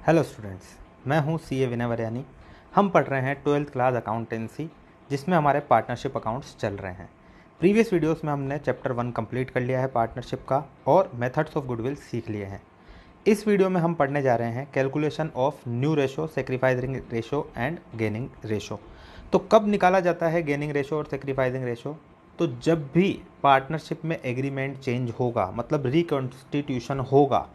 Hello students, मैं हूं CA विनय वरयानी। हम पढ़ रहे हैं 12th क्लास अकाउंटेंसी, जिसमें हमारे पार्टनरशिप अकाउंट्स चल रहे हैं। प्रीवियस वीडियोस में हमने चैप्टर 1 कंप्लीट कर लिया है पार्टनरशिप का और मेथड्स ऑफ गुडविल सीख लिए हैं। इस वीडियो में हम पढ़ने जा रहे हैं calculation of new ratio, sacrificing ratio and gaining ratio. तो कब निकाला जाता है गेनिंग रेशो और सेक्रीफाइसिंग रेशो? तो जब भी पार्टनरशिप में एग्रीमेंट चेंज होगा, मतलब रिकॉन्स्टिट्यूशन होगा,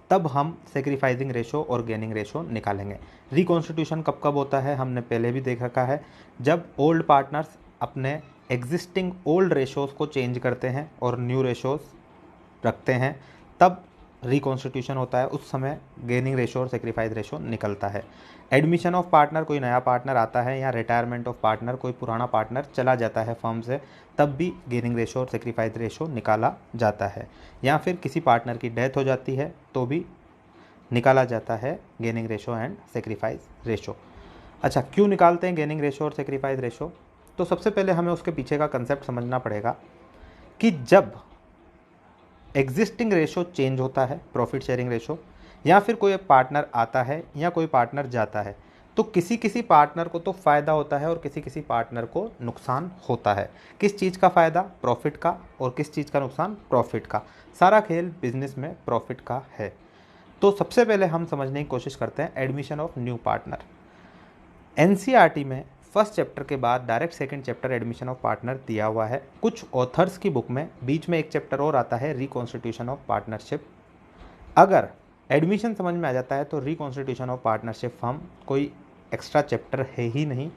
तब हम सेक्रीफाइसिंग रेशो और गेनिंग रेशो निकालेंगे। रिकॉन्स्टिट्यूशन कब कब होता है हमने पहले भी देख रखा है, जब ओल्ड पार्टनर्स अपने एग्जिस्टिंग ओल्ड रेशोज़ को चेंज करते हैं और न्यू रेशोज़ रखते हैं, तब रिकॉन्स्टिट्यूशन होता है। उस समय गेनिंग रेशो और सेक्रीफाइस रेशो निकलता है। एडमिशन ऑफ पार्टनर, कोई नया पार्टनर आता है, या रिटायरमेंट ऑफ पार्टनर, कोई पुराना पार्टनर चला जाता है फर्म से, तब भी गेनिंग रेशो और सेक्रीफाइस रेशो निकाला जाता है। या फिर किसी पार्टनर की डेथ हो जाती है तो भी निकाला जाता है gaining ratio and sacrifice ratio. अच्छा, क्यों निकालते हैं गेनिंग रेशो और सेक्रीफाइस रेशो? तो सबसे पहले हमें उसके पीछे का कंसेप्ट समझना पड़ेगा कि जब एग्जिस्टिंग रेशो चेंज होता है, प्रॉफिट शेयरिंग रेशो, या फिर कोई पार्टनर आता है या कोई पार्टनर जाता है, तो किसी किसी पार्टनर को तो फ़ायदा होता है और किसी किसी पार्टनर को नुकसान होता है। किस चीज़ का फ़ायदा? प्रॉफिट का। और किस चीज़ का नुकसान? प्रॉफिट का। सारा खेल बिजनेस में प्रॉफिट का है। तो सबसे पहले हम समझने की कोशिश करते हैं admission of new partner. NCERT में फर्स्ट चैप्टर के बाद direct second chapter admission of partner दिया हुआ है। कुछ ऑथर्स की बुक में बीच में एक चैप्टर और आता है, रिकॉन्स्टिट्यूशन ऑफ पार्टनरशिप। अगर एडमिशन समझ में आ जाता है तो रिकॉन्स्टिट्यूशन ऑफ पार्टनरशिप फर्म कोई एक्स्ट्रा चैप्टर है ही नहीं,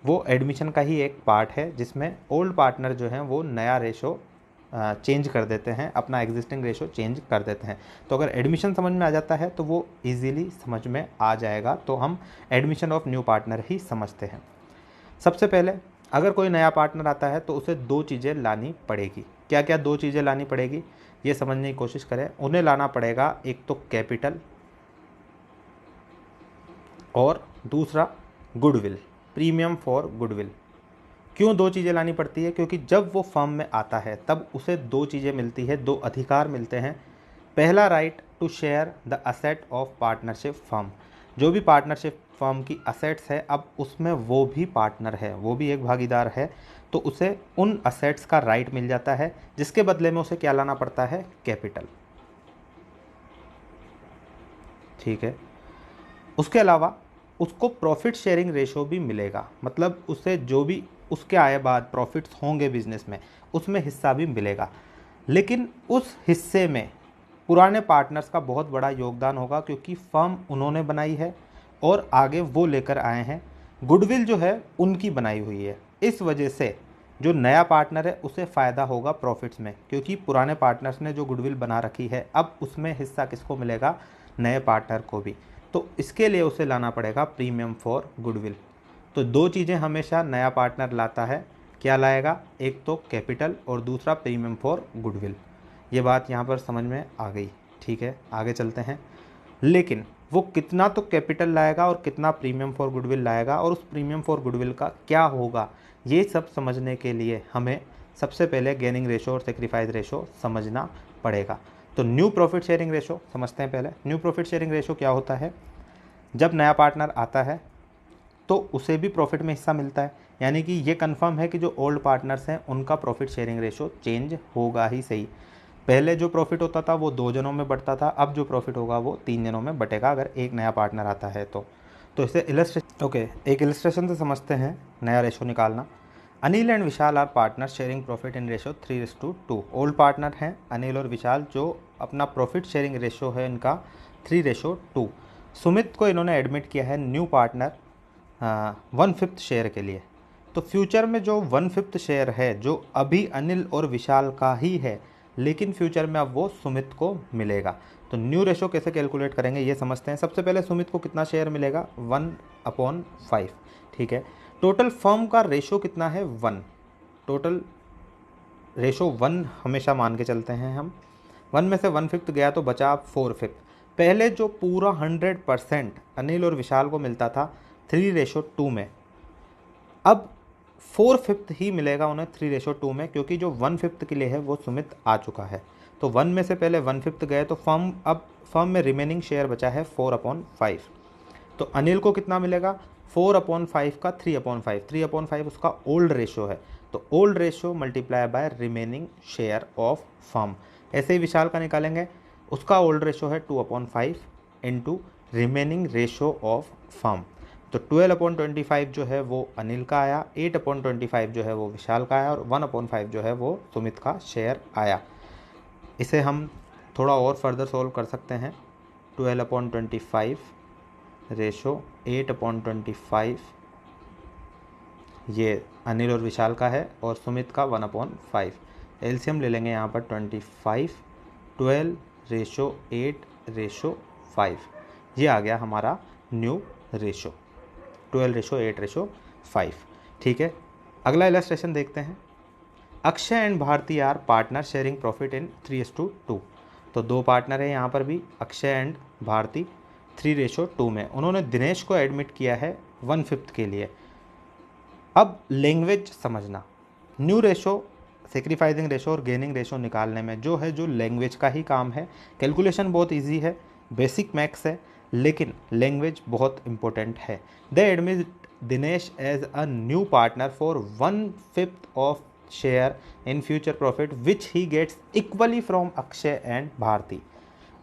वो एडमिशन का ही एक पार्ट है, जिसमें ओल्ड पार्टनर जो हैं वो नया रेशो चेंज कर देते हैं, अपना एग्जिस्टिंग रेशो चेंज कर देते हैं। तो अगर एडमिशन समझ में आ जाता है तो वो इजीली समझ में आ जाएगा। तो हम एडमिशन ऑफ न्यू पार्टनर ही समझते हैं। सबसे पहले अगर कोई नया पार्टनर आता है तो उसे दो चीज़ें लानी पड़ेगी। क्या क्या दो चीज़ें लानी पड़ेगी ये समझने की कोशिश करें। उन्हें लाना पड़ेगा एक तो कैपिटल और दूसरा गुडविल, प्रीमियम फॉर गुडविल। क्यों दो चीज़ें लानी पड़ती है? क्योंकि जब वो फर्म में आता है तब उसे दो चीज़ें मिलती है, दो अधिकार मिलते हैं। पहला, right to share the asset of partnership firm. जो भी पार्टनरशिप फर्म की असेट्स है, अब उसमें वो भी पार्टनर है, वो भी एक भागीदार है, तो उसे उन असेट्स का राइट मिल जाता है, जिसके बदले में उसे क्या लाना पड़ता है? कैपिटल। ठीक है। उसके अलावा उसको प्रॉफिट शेयरिंग रेशो भी मिलेगा, मतलब उसे जो भी उसके आए बाद प्रॉफिट्स होंगे बिजनेस में, उसमें हिस्सा भी मिलेगा। लेकिन उस हिस्से में पुराने पार्टनर्स का बहुत बड़ा योगदान होगा, क्योंकि फर्म उन्होंने बनाई है और आगे वो लेकर आए हैं। गुडविल जो है उनकी बनाई हुई है। इस वजह से जो नया पार्टनर है उसे फ़ायदा होगा प्रॉफिट्स में, क्योंकि पुराने पार्टनर्स ने जो गुडविल बना रखी है, अब उसमें हिस्सा किसको मिलेगा? नए पार्टनर को भी। तो इसके लिए उसे लाना पड़ेगा प्रीमियम फॉर गुडविल। तो दो चीज़ें हमेशा नया पार्टनर लाता है। क्या लाएगा? एक तो कैपिटल और दूसरा प्रीमियम फॉर गुडविल। ये बात यहाँ पर समझ में आ गई। ठीक है, आगे चलते हैं। लेकिन वो कितना तो कैपिटल लाएगा और कितना प्रीमियम फॉर गुडविल लाएगा, और उस प्रीमियम फॉर गुडविल का क्या होगा, ये सब समझने के लिए हमें सबसे पहले गेनिंग रेशो और सेक्रीफाइस रेशो समझना पड़ेगा। तो न्यू प्रॉफिट शेयरिंग रेशो समझते हैं पहले। न्यू प्रॉफिट शेयरिंग रेशो क्या होता है? जब नया पार्टनर आता है तो उसे भी प्रॉफिट में हिस्सा मिलता है, यानी कि ये कंफर्म है कि जो ओल्ड पार्टनर्स हैं उनका प्रॉफिट शेयरिंग रेशो चेंज होगा ही सही। पहले जो प्रॉफिट होता था वो 2 जनों में बंटता था, अब जो प्रॉफिट होगा वो 3 जनों में बटेगा अगर एक नया पार्टनर आता है तो इसे एक इलस्ट्रेशन से समझते हैं नया रेशो निकालना। Anil and Vishal are partner sharing profit in ratio 3:2। Old partner हैं अनिल और विशाल, जो अपना प्रॉफिट शेयरिंग रेशो है इनका 3:2। सुमित को इन्होंने एडमिट किया है न्यू पार्टनर 1/5 शेयर के लिए। तो फ्यूचर में जो 1/5 शेयर है, जो अभी अनिल और विशाल का ही है, लेकिन फ्यूचर में अब वो सुमित को मिलेगा। तो न्यू रेशो कैसे कैलकुलेट करेंगे ये समझते हैं। सबसे पहले सुमित को कितना शेयर मिलेगा? 1/5। ठीक है। टोटल फर्म का रेशो कितना है? 1। टोटल रेशो 1 हमेशा मान के चलते हैं हम। 1 में से 1/5 गया तो बचा 4/5। पहले जो पूरा 100% अनिल और विशाल को मिलता था 3:2 में, अब 4/5 ही मिलेगा उन्हें 3:2 में, क्योंकि जो 1/5 के लिए है वो सुमित आ चुका है। तो 1 में से पहले 1/5 गए तो फर्म में रिमेनिंग शेयर बचा है 4/5। तो अनिल को कितना मिलेगा, 4/5 का 3/5, 3/5 उसका ओल्ड रेशो है, तो old ratio multiply by remaining share of firm. ऐसे ही विशाल का निकालेंगे, उसका ओल्ड रेशो है 2/5 into remaining ratio of firm. तो 12/25 जो है वो अनिल का आया, 8/25 जो है वो विशाल का आया और 1/5 जो है वो सुमित का शेयर आया। इसे हम थोड़ा और फर्दर सोल्व कर सकते हैं। 12/25 रेशो 8/25 ये अनिल और विशाल का है और सुमित का 1/5। एलसीएम ले लेंगे यहाँ पर 25, 12 रेशो 8 रेशो 5, ये आ गया हमारा न्यू रेशो, 12 रेशो 8 रेशो 5। ठीक है, अगला इलस्ट्रेशन देखते हैं। Akshay and Bharti are partner sharing profit in 3:2। तो दो पार्टनर है यहाँ पर भी, अक्षय एंड भारती, 3:2 में। उन्होंने दिनेश को एडमिट किया है 1/5 के लिए। अब लैंग्वेज समझना, न्यू रेशो, सेक्रीफाइसिंग रेशो और गेनिंग रेशो निकालने में जो है जो लैंग्वेज का ही काम है। कैलकुलेशन बहुत इजी है, बेसिक मैथ्स है, लेकिन लैंग्वेज बहुत इंपॉर्टेंट है। They admit Dinesh as a new partner for 1/5 of share in future profit which he gets equally from Akshay and Bharti.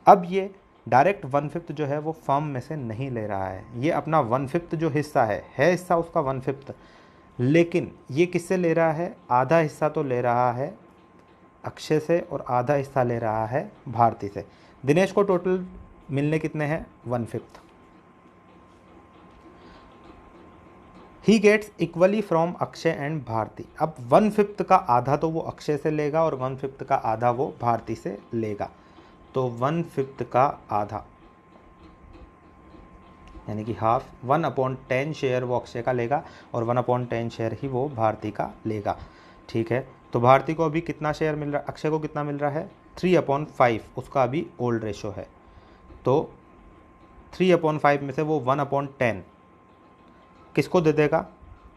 अब ये डायरेक्ट 1/5 जो है वो फर्म में से नहीं ले रहा है, ये अपना 1/5 जो हिस्सा है हिस्सा उसका 1/5, लेकिन ये किससे ले रहा है, आधा हिस्सा तो ले रहा है अक्षय से और आधा हिस्सा ले रहा है भारती से। दिनेश को टोटल मिलने कितने हैं, 1/5। He gets equally from Akshay and Bharti. अब 1/5 का आधा तो वो अक्षय से लेगा और 1/5 का आधा वो भारती से लेगा। तो 1/5 का आधा यानी कि हाफ, 1/10 शेयर वो अक्षय का लेगा और 1/10 शेयर ही वो भारती का लेगा। ठीक है, तो भारती को अभी कितना शेयर मिल रहा है, अक्षय को कितना मिल रहा है, 3/5, उसका अभी ओल्ड रेशो है। तो 3/5 में से वो 1/10 किसको दे देगा,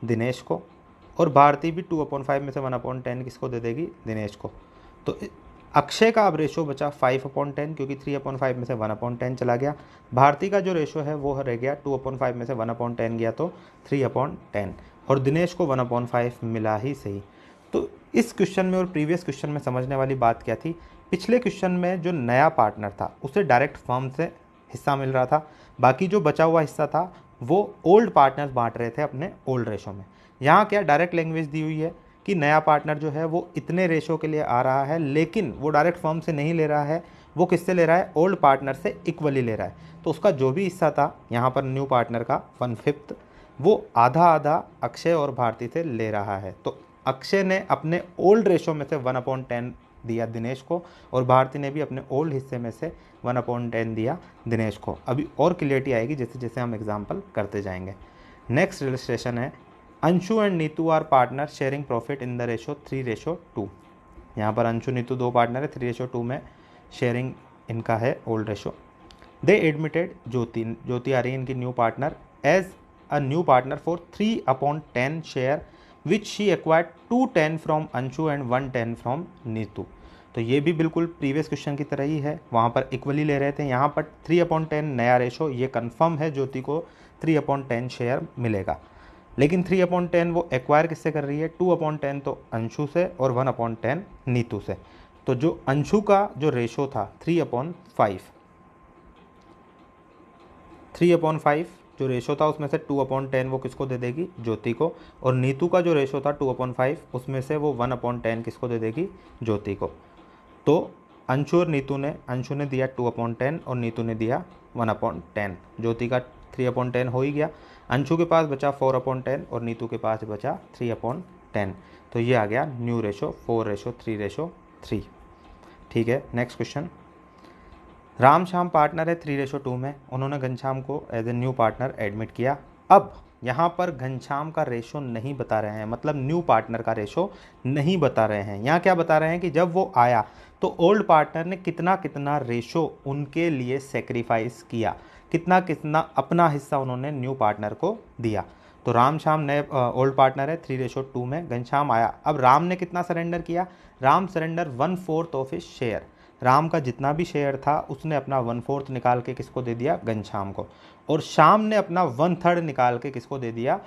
दिनेश को, और भारती भी 2/5 में से 1/10 किसको दे देगी, दिनेश को। तो अक्षय का अब रेशो बचा 5/10, क्योंकि 3/5 में से 1/10 चला गया। भारती का जो रेशो है वो रह गया 2/5 में से 1/10 गया तो 3/10, और दिनेश को 1/5 मिला ही सही। तो इस क्वेश्चन में और प्रीवियस क्वेश्चन में समझने वाली बात क्या थी, पिछले क्वेश्चन में जो नया पार्टनर था उसे डायरेक्ट फर्म से हिस्सा मिल रहा था, बाकी जो बचा हुआ हिस्सा था वो ओल्ड पार्टनर्स बांट रहे थे अपने ओल्ड रेशो में। यहाँ क्या डायरेक्ट लैंग्वेज दी हुई है कि नया पार्टनर जो है वो इतने रेशो के लिए आ रहा है, लेकिन वो डायरेक्ट फर्म से नहीं ले रहा है, वो किससे ले रहा है, ओल्ड पार्टनर से इक्वली ले रहा है। तो उसका जो भी हिस्सा था यहाँ पर न्यू पार्टनर का 1/5, वो आधा आधा अक्षय और भारती से ले रहा है। तो अक्षय ने अपने ओल्ड रेशो में से 1/10 दिया दिनेश को और भारती ने भी अपने ओल्ड हिस्से में से 1/10 दिया दिनेश को। अभी और क्लियरिटी आएगी जैसे जैसे हम एग्जाम्पल करते जाएंगे। नेक्स्ट इलस्ट्रेशन है, Anshu and Neetu are partner sharing profit in the ratio 3:2। यहाँ पर अंशु नीतू दो पार्टनर है, 3:2 में शेयरिंग इनका है old ratio. They admitted Jyoti आ रही है इनकी new partner as a new partner for 3/10 share which she acquired 2/10 from Anshu and 1/10 from Neetu. तो ये भी बिल्कुल प्रीवियस क्वेश्चन की तरह ही है, वहाँ पर इक्वली ले रहे थे, यहाँ पर 3/10 नया रेशो, ये कन्फर्म है ज्योति को 3/10 शेयर मिलेगा। लेकिन 3/10 वो एक्वायर किससे कर रही है, 2/10 तो अंशु से और 1/10 नीतू से। तो जो अंशु का जो रेशो था 3/5 जो रेशो था उसमें से 2/10 वो किसको दे देगी, ज्योति को, और नीतू का जो रेशो था 2/5 उसमें से वो 1/10 किसको दे देगी, ज्योति को। तो अंशु और नीतू ने, अंशु ने दिया 2/10 और नीतू ने दिया 1/10, ज्योति का 3/10 हो ही गया। अंशु के पास बचा 4/10 और नीतू के पास बचा 3/10। तो ये आ गया न्यू रेशो 4:3:3। ठीक है, next question. Ram Shyam partner है 3:2 में, उन्होंने घनश्याम को as a new partner admit किया। अब यहाँ पर घनश्याम का रेशो नहीं बता रहे हैं, मतलब न्यू पार्टनर का रेशो नहीं बता रहे हैं। यहाँ क्या बता रहे हैं कि जब वो आया तो ओल्ड पार्टनर ने कितना कितना रेशो उनके लिए सेक्रीफाइस किया, कितना कितना अपना हिस्सा उन्होंने न्यू पार्टनर को दिया। तो राम श्याम नए ओल्ड पार्टनर है 3:2 में, घनश्याम आया। अब राम ने कितना सरेंडर किया, Ram surrender 1/4 of his share. Ram का जितना भी शेयर था उसने अपना 1/4 निकाल के किसको दे दिया, घनश्याम को, और श्याम ने अपना 1/3 निकाल के किसको दे दिया,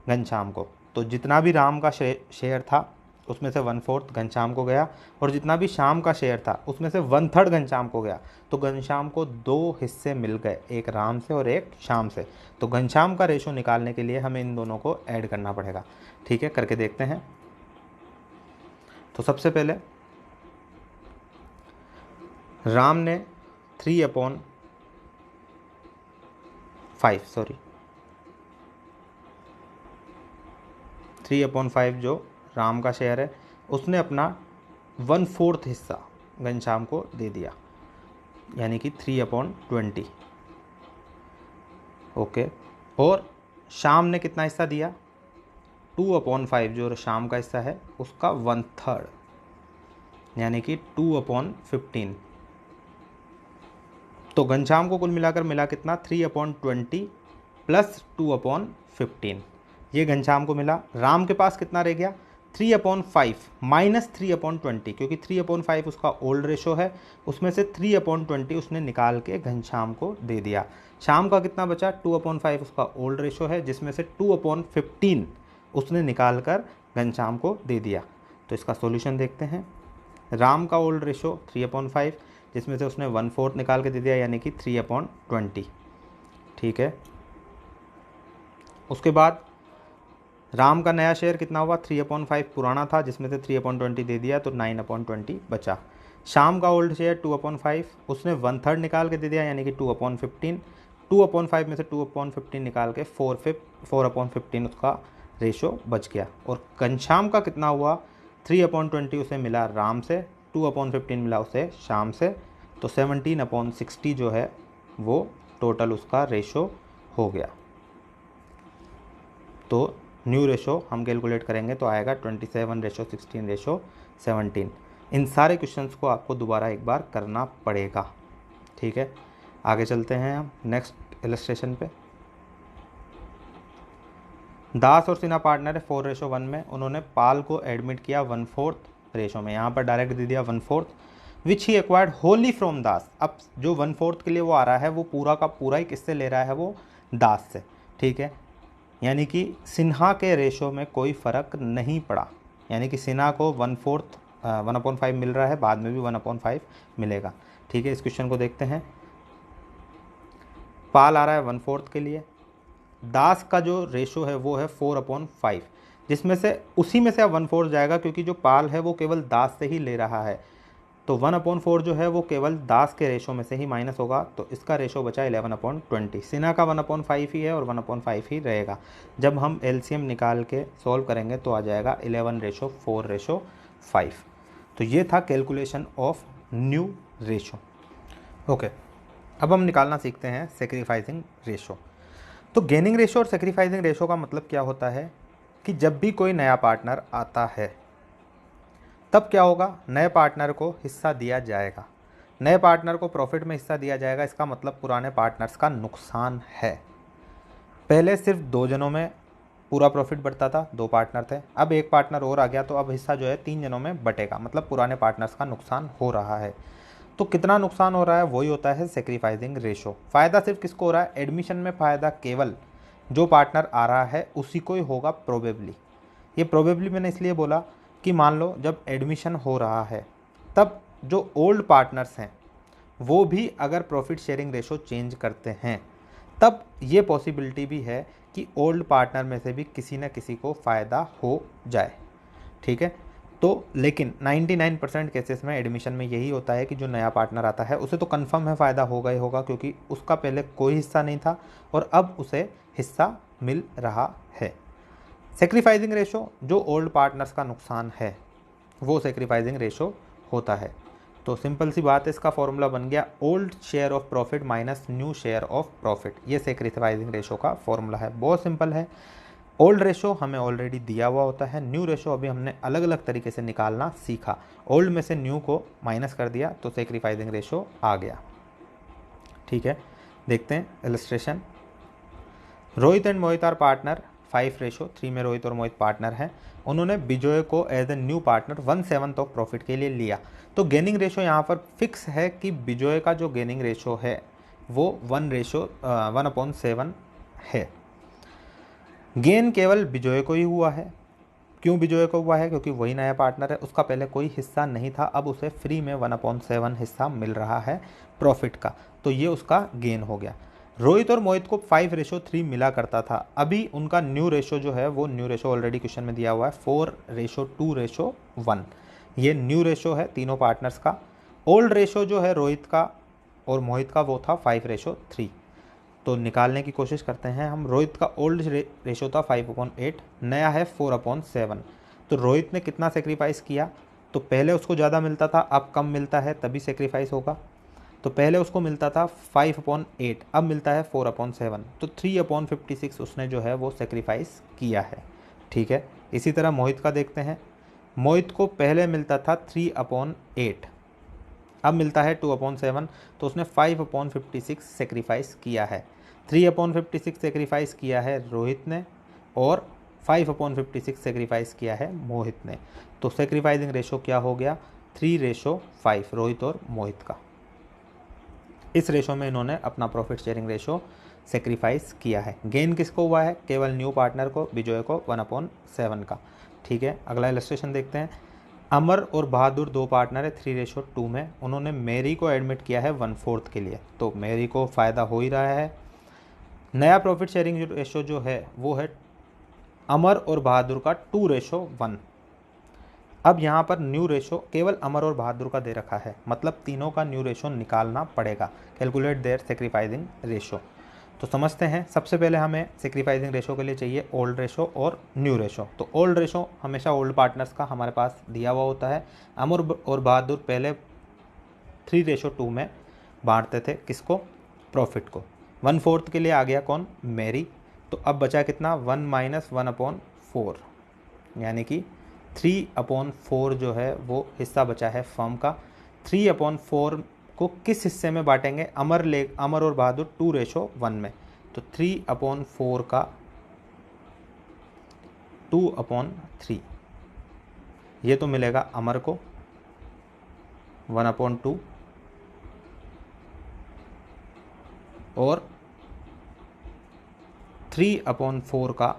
घनश्याम को। तो जितना भी राम का शेयर था उसमें से 1/4 घनश्याम को गया, और जितना भी श्याम का शेयर था उसमें से 1/3 घनश्याम को गया। तो घनश्याम को 2 हिस्से मिल गए, एक राम से और एक श्याम से। तो घनश्याम का रेशो निकालने के लिए हमें इन दोनों को ऐड करना पड़ेगा। ठीक है, करके देखते हैं। तो सबसे पहले राम ने 3/5 जो राम का शेयर है उसने अपना 1/4 हिस्सा घनश्याम को दे दिया, यानी कि 3/20। ओके, और श्याम ने कितना हिस्सा दिया, 2/5 जो श्याम का हिस्सा है उसका 1/3, यानी कि 2/15। तो घनश्याम को कुल मिलाकर मिला कितना, 3/20 प्लस 2/15, ये घनश्याम को मिला। राम के पास कितना रह गया, 3/5 माइनस 3/20, क्योंकि 3/5 उसका ओल्ड रेशो है, उसमें से 3/20 उसने निकाल के घनश्याम को दे दिया। श्याम का कितना बचा, 2/5 उसका ओल्ड रेशो है, जिसमें से 2/15 उसने निकाल कर घनश्याम को दे दिया। तो इसका सॉल्यूशन देखते हैं। राम का ओल्ड रेशो 3/5, जिसमें से उसने 1/4 निकाल के दे दिया, यानी कि 3/20। ठीक है, उसके बाद राम का नया शेयर कितना हुआ, 3/5 पुराना था, जिसमें से 3/20 दे दिया, तो 9/20 बचा। श्याम का ओल्ड शेयर 2/5, उसने 1/3 निकाल के दे दिया, यानी कि 2/15। 2/5 में से 2/15 निकाल के 4/15 उसका रेशो बच गया। और घनश्याम का कितना हुआ, 3/20 उसे मिला राम से, 2/15 मिला उसे श्याम से, तो 17/60 जो है वो टोटल उसका रेशो हो गया। तो न्यू रेशो हम कैलकुलेट करेंगे तो आएगा 27:16:17। इन सारे क्वेश्चंस को आपको दोबारा एक बार करना पड़ेगा। ठीक है, आगे चलते हैं हम नेक्स्ट इलस्ट्रेशन पे। दास और सिन्हा पार्टनर है 4:1 में, उन्होंने पाल को एडमिट किया 1/4 रेशो में, यहाँ पर डायरेक्ट दे दिया 1/4, विच ही एक्वायर्ड होली फ्रॉम दास। अब जो 1/4 के लिए वो आ रहा है वो पूरा का पूरा ही किससे ले रहा है, वो दास से। ठीक है, यानी कि सिन्हा के रेशो में कोई फ़र्क नहीं पड़ा, यानी कि सिन्हा को 1/4 1/5 मिल रहा है, बाद में भी 1/5 मिलेगा। ठीक है, इस क्वेश्चन को देखते हैं। पाल आ रहा है 1/4 के लिए, दास का जो रेशो है वो है 4/5, जिसमें से उसी में से अब 1/4 जाएगा, क्योंकि जो पाल है वो केवल दास से ही ले रहा है, तो 1/4 जो है वो केवल दास के रेशो में से ही माइनस होगा, तो इसका रेशो बचा 11/20। सिन्हा का 1/5 ही है और 1/5 ही रहेगा। जब हम एलसीएम निकाल के सॉल्व करेंगे तो आ जाएगा 11:4:5। तो ये था calculation of new ratio. Okay, अब हम निकालना सीखते हैं सेक्रीफाइसिंग रेशो। तो गेनिंग रेशो और सेक्रीफाइसिंग रेशो का मतलब क्या होता है कि जब भी कोई नया पार्टनर आता है तब क्या होगा, नए पार्टनर को हिस्सा दिया जाएगा, नए पार्टनर को प्रॉफिट में हिस्सा दिया जाएगा। इसका मतलब पुराने पार्टनर्स का नुकसान है। पहले सिर्फ 2 जनों में पूरा प्रॉफिट बढ़ता था, 2 पार्टनर थे, अब एक पार्टनर और आ गया, तो अब हिस्सा जो है 3 जनों में बटेगा, मतलब पुराने पार्टनर्स का नुकसान हो रहा है। तो कितना नुकसान हो रहा है, वही होता है सेक्रीफाइसिंग रेशो। फ़ायदा सिर्फ किसको हो रहा है, एडमिशन में फ़ायदा केवल जो पार्टनर आ रहा है उसी को ही होगा प्रोबेबली। ये प्रोबेबली मैंने इसलिए बोला कि मान लो जब एडमिशन हो रहा है तब जो ओल्ड पार्टनर्स हैं वो भी अगर प्रॉफिट शेयरिंग रेशो चेंज करते हैं तब ये पॉसिबिलिटी भी है कि ओल्ड पार्टनर में से भी किसी न किसी को फ़ायदा हो जाए। ठीक है, तो लेकिन 99% केसेस में एडमिशन में यही होता है कि जो नया पार्टनर आता है उसे तो कंफर्म है फ़ायदा होगा ही होगा, क्योंकि उसका पहले कोई हिस्सा नहीं था और अब उसे हिस्सा मिल रहा है। सेक्रीफाइसिंग रेशो जो ओल्ड पार्टनर्स का नुकसान है वो सेक्रीफाइसिंग रेशो होता है। तो सिंपल सी बात है, इसका फॉर्मूला बन गया old share of profit minus new share of profit. ये सेक्रीफाइसिंग रेशो का फॉर्मूला है, बहुत सिंपल है। ओल्ड रेशो हमें ऑलरेडी दिया हुआ होता है, न्यू रेशो अभी हमने अलग अलग तरीके से निकालना सीखा। ओल्ड में से न्यू को माइनस कर दिया तो सेक्रीफाइसिंग रेशो आ गया। ठीक है, देखते हैं illustration. Rohit and Mohit are partner 5:3 में रोहित और मोहित पार्टनर हैं। उन्होंने बिजोय को as a new partner 1/7 of profit के लिए लिया। तो गेनिंग रेशो यहाँ पर फिक्स है कि बिजॉय का जो गेनिंग रेशो है वो 1:7 है। गेन केवल बिजॉय को ही हुआ है। क्यों बिजॉय को हुआ है? क्योंकि वही नया पार्टनर है, उसका पहले कोई हिस्सा नहीं था, अब उसे फ्री में 1/7 हिस्सा मिल रहा है प्रॉफिट का, तो ये उसका गेन हो गया। रोहित और मोहित को 5:3 मिला करता था, अभी उनका न्यू रेशो जो है वो न्यू रेशो ऑलरेडी क्वेश्चन में दिया हुआ है 4:2:1। ये न्यू रेशो है तीनों पार्टनर्स का। ओल्ड रेशो जो है रोहित का और मोहित का वो था 5:3। तो निकालने की कोशिश करते हैं हम। रोहित का ओल्ड रेशो था 5/8, नया है 4/7। तो रोहित ने कितना सेक्रीफाइस किया? तो पहले उसको ज़्यादा मिलता था, अब कम मिलता है, तभी सेक्रीफाइस होगा। तो पहले उसको मिलता था 5/8, अब मिलता है 4/7, तो 3/56 उसने जो है वो सेक्रीफाइस किया है। ठीक है, इसी तरह मोहित का देखते हैं। मोहित को पहले मिलता था 3/8, अब मिलता है 2/7, तो उसने 5/56 सेक्रीफाइस किया है। 3/56 सेक्रीफाइस किया है रोहित ने और 5/56 सेक्रीफाइस किया है मोहित ने। तो सेक्रीफाइसिंग रेशो क्या हो गया? 3:5 रोहित और मोहित का। इस रेशो में इन्होंने अपना प्रॉफिट शेयरिंग रेशो सेक्रीफाइस किया है। गेन किसको हुआ है? केवल न्यू पार्टनर को, बिजॉय को 1/7 का। ठीक है, अगला इलस्ट्रेशन देखते हैं। अमर और बहादुर दो पार्टनर है 3:2 में। उन्होंने मेरी को एडमिट किया है 1/4 के लिए, तो मेरी को फ़ायदा हो ही रहा है। नया प्रॉफिट शेयरिंग रेशो जो है वो है अमर और बहादुर का 2:1। अब यहाँ पर न्यू रेशो केवल अमर और बहादुर का दे रखा है, मतलब तीनों का न्यू रेशो निकालना पड़ेगा। Calculate their sacrificing ratio. तो समझते हैं, सबसे पहले हमें सेक्रीफाइसिंग रेशो के लिए चाहिए ओल्ड रेशो और न्यू रेशो। तो ओल्ड रेशो हमेशा ओल्ड पार्टनर्स का हमारे पास दिया हुआ होता है। अमर और बहादुर पहले 3:2 में बांटते थे, किसको? प्रॉफिट को। 1/4 के लिए आ गया कौन? मेरी। तो अब बचा कितना? 1 - 1/4, यानी कि 3/4 जो है वो हिस्सा बचा है फर्म का। 3/4 को किस हिस्से में बांटेंगे? अमर और बहादुर 2:1 में। तो 3/4 का 2/3, ये तो मिलेगा अमर को 1/2 और 3/4 का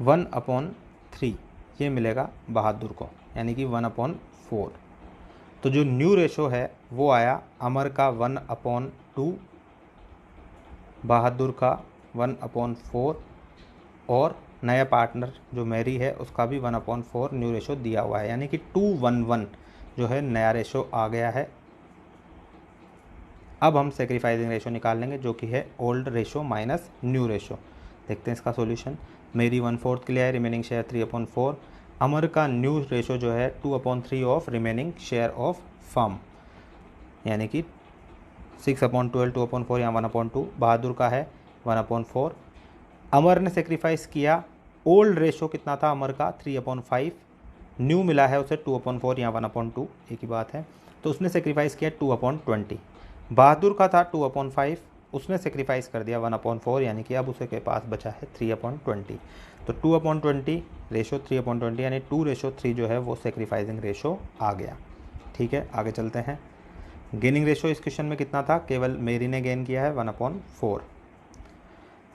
1/3 ये मिलेगा बहादुर को, यानी कि 1/4। तो जो न्यू रेशो है वो आया अमर का 1/2, बहादुर का 1/4 और नया पार्टनर जो मेरी है उसका भी 1/4 न्यू रेशो दिया हुआ है, यानी कि 2:1 जो है नया रेशो आ गया है। अब हम सेक्रीफाइसिंग रेशो निकाल लेंगे, जो कि है old ratio minus new ratio. देखते हैं इसका सॉल्यूशन। मेरी 1/4 के लिए है, रिमेनिंग शेयर 3/4। अमर का न्यू रेशो जो है 2/3 of remaining share of firm, यानी कि 6/12, 2/4 या 1/2। बहादुर का है 1/4। अमर ने सेक्रीफाइस किया, ओल्ड रेशो कितना था अमर का? 3/5। न्यू मिला है उसे 2/4 या 1/2, एक ही बात है। तो उसने सेक्रीफाइस किया 2/20। बहादुर का था 2/5, उसने सेक्रीफाइस कर दिया 1/4, यानी कि अब उसे के पास बचा है 3/20। तो 2/20 रेशो 3/20, यानी 2:3 जो है वो सेक्रीफाइसिंग रेशो आ गया। ठीक है, आगे चलते हैं। गेनिंग रेशो इस क्वेश्चन में कितना था? केवल मेरी ने गेन किया है 1/4।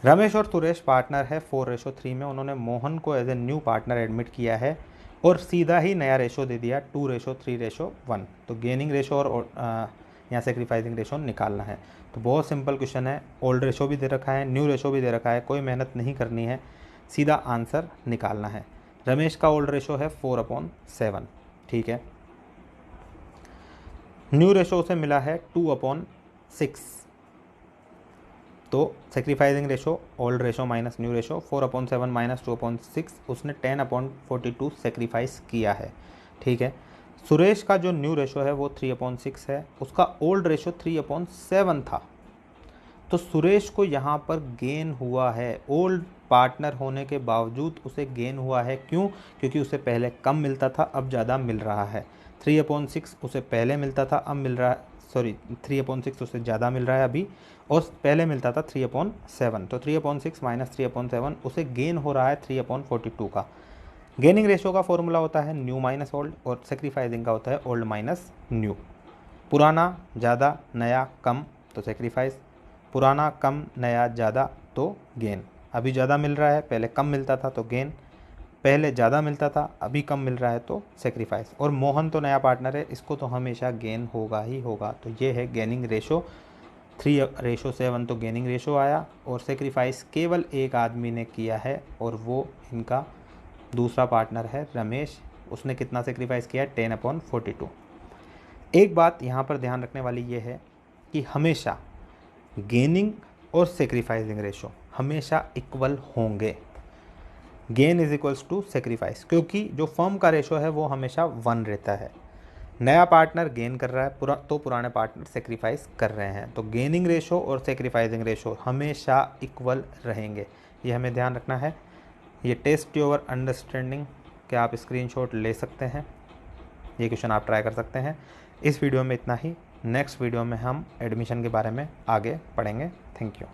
रमेश और सुरेश पार्टनर है 4:3 में। उन्होंने मोहन को as a new partner admit किया है और सीधा ही नया रेशो दे दिया 2:3:1। तो गेनिंग रेशो और यहाँ सेक्रीफाइसिंग रेशो निकालना है। तो बहुत सिंपल क्वेश्चन है, ओल्ड रेशो भी दे रखा है, न्यू रेशो भी दे रखा है, कोई मेहनत नहीं करनी है, सीधा आंसर निकालना है। रमेश का ओल्ड रेशो है 4/7। ठीक है, न्यू रेशो उसे मिला है 2/6। तो sacrificing ratio old ratio minus new ratio, 4/7 minus 2/6, उसने 10/42 सेक्रीफाइस किया है। ठीक है, सुरेश का जो न्यू रेशो है वो 3/6 है, उसका ओल्ड रेशो 3/7 था। तो सुरेश को यहाँ पर गेन हुआ है, ओल्ड पार्टनर होने के बावजूद उसे गेन हुआ है। क्यों? क्योंकि उसे पहले कम मिलता था, अब ज़्यादा मिल रहा है। 3/6 उसे पहले मिलता था, अब मिल रहा है, सॉरी 3/6 उसे ज़्यादा मिल रहा है अभी, और पहले मिलता था 3/7। तो 3/6 माइनस 3/7 उसे गेन हो रहा है 3/42 का। गेनिंग रेशो का फॉर्मूला होता है न्यू माइनस ओल्ड और सेक्रीफाइसिंग का होता है ओल्ड माइनस न्यू। पुराना ज़्यादा, नया कम तो सेक्रीफाइस, पुराना कम नया ज़्यादा तो गेन। अभी ज़्यादा मिल रहा है, पहले कम मिलता था तो गेन, पहले ज़्यादा मिलता था अभी कम मिल रहा है तो सेक्रीफाइस। और मोहन तो नया पार्टनर है, इसको तो हमेशा गेन होगा ही होगा। तो ये है गेनिंग रेशो। 3:7 तो गेनिंग रेशो आया। और सेक्रीफाइस केवल एक आदमी ने किया है और वो इनका दूसरा पार्टनर है रमेश। उसने कितना सेक्रीफाइस किया है? 10/42। एक बात यहाँ पर ध्यान रखने वाली ये है कि हमेशा गेनिंग और सेक्रीफाइसिंग रेशो हमेशा इक्वल होंगे। Gain is equals to sacrifice, क्योंकि जो फर्म का रेशो है वो हमेशा 1 रहता है। नया पार्टनर गेन कर रहा है तो पुराने पार्टनर सेक्रीफाइस कर रहे हैं। तो गेनिंग रेशो और सेक्रीफाइसिंग रेशो हमेशा इक्वल रहेंगे, ये हमें ध्यान रखना है। ये टेस्ट योर अंडरस्टैंडिंग के आप स्क्रीनशॉट ले सकते हैं, ये क्वेश्चन आप ट्राई कर सकते हैं। इस वीडियो में इतना ही। नेक्स्ट वीडियो में हम एडमिशन के बारे में आगे पढ़ेंगे। Thank you.